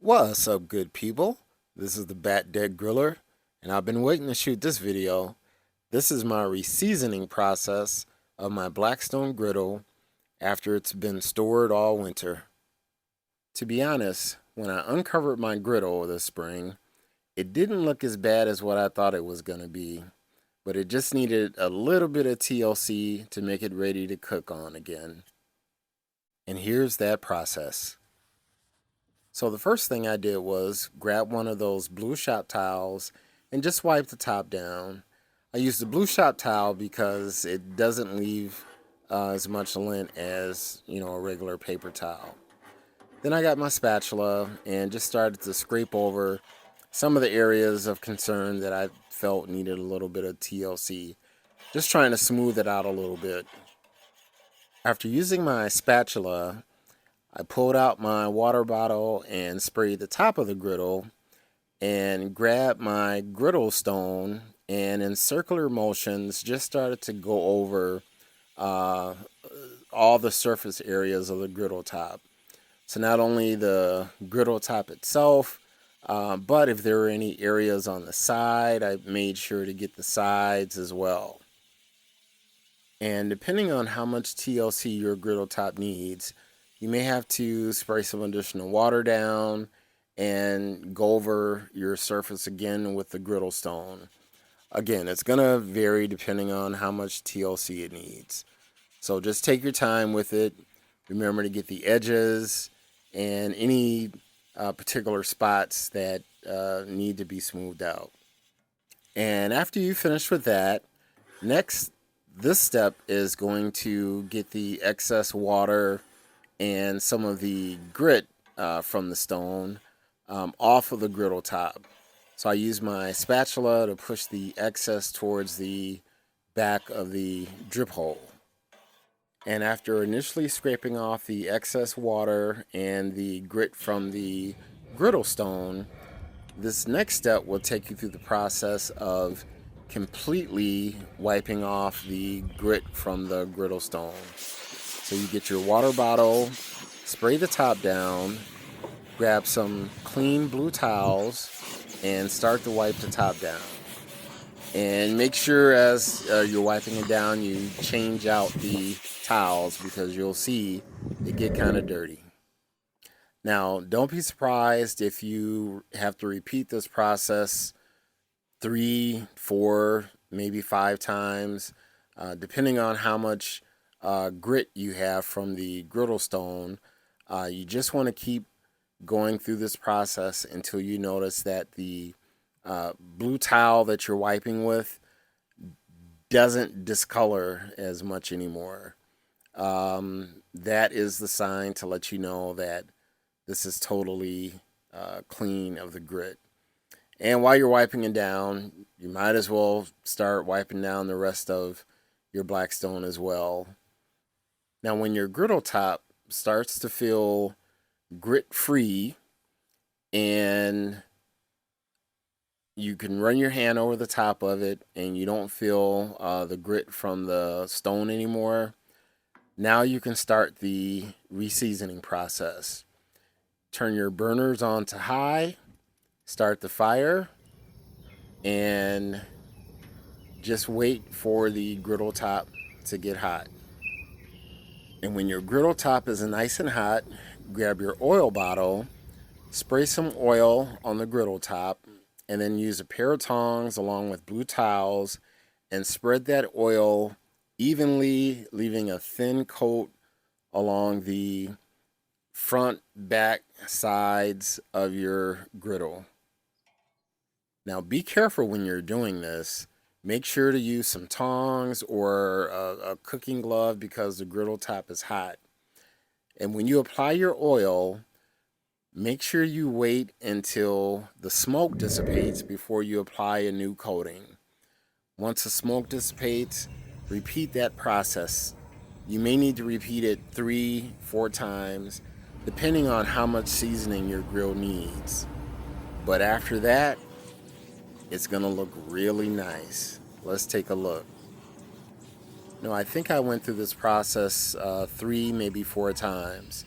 What's up, good people? This is the Bat Dead Griller, and I've been waiting to shoot this video. This is my reseasoning process of my Blackstone Griddle after it's been stored all winter. To be honest, when I uncovered my griddle this spring, it didn't look as bad as what I thought it was going to be, but it just needed a little bit of TLC to make it ready to cook on again. And here's that process. So the first thing I did was grab one of those blue shop towels and just wipe the top down. I used the blue shop towel because it doesn't leave as much lint as, a regular paper towel. Then I got my spatula and just started to scrape over some of the areas of concern that I felt needed a little bit of TLC, just trying to smooth it out a little bit. After using my spatula, I pulled out my water bottle and sprayed the top of the griddle and grabbed my griddle stone and in circular motions just started to go over all the surface areas of the griddle top. So not only the griddle top itself, but if there were any areas on the side, I made sure to get the sides as well. And depending on how much TLC your griddle top needs, you may have to spray some additional water down and go over your surface again with the griddle stone. Again, it's going to vary depending on how much TLC it needs. So just take your time with it. Remember to get the edges and any particular spots that need to be smoothed out. And after you finish with that, this step is going to get the excess water and some of the grit from the stone off of the griddle top. So I use my spatula to push the excess towards the back of the drip hole. And after initially scraping off the excess water and the grit from the griddle stone, this next step will take you through the process of completely wiping off the grit from the griddle stone. So you get your water bottle, spray the top down, grab some clean blue towels, and start to wipe the top down. And make sure as you're wiping it down, you change out the towels because you'll see they get kind of dirty. Now, don't be surprised if you have to repeat this process 3, 4, maybe 5 times, depending on how much grit you have from the griddle stone. You just want to keep going through this process until you notice that the blue towel that you're wiping with doesn't discolor as much anymore. That is the sign to let you know that this is totally clean of the grit. And while you're wiping it down, you might as well start wiping down the rest of your Blackstone as well. Now, when your griddle top starts to feel grit-free and you can run your hand over the top of it and you don't feel the grit from the stone anymore, now you can start the reseasoning process. Turn your burners on to high, start the fire, and just wait for the griddle top to get hot. And when your griddle top is nice and hot, grab your oil bottle, spray some oil on the griddle top, and then use a pair of tongs along with blue towels and spread that oil evenly, leaving a thin coat along the front, back, sides of your griddle. Now be careful when you're doing this. Make sure to use some tongs or a cooking glove because the griddle top is hot. And when you apply your oil, make sure you wait until the smoke dissipates before you apply a new coating. Once the smoke dissipates, repeat that process. You may need to repeat it 3, 4 times, depending on how much seasoning your grill needs. But after that, it's going to look really nice. Let's take a look. No, I think I went through this process 3, maybe 4 times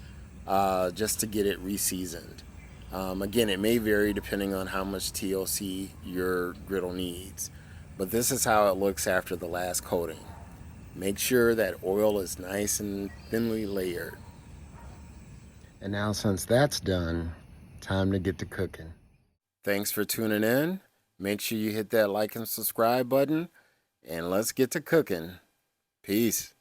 just to get it reseasoned. Again, it may vary depending on how much TLC your griddle needs, but this is how it looks after the last coating. Make sure that oil is nice and thinly layered. And now since that's done, time to get to cooking. Thanks for tuning in. Make sure you hit that like and subscribe button, and let's get to cooking. Peace.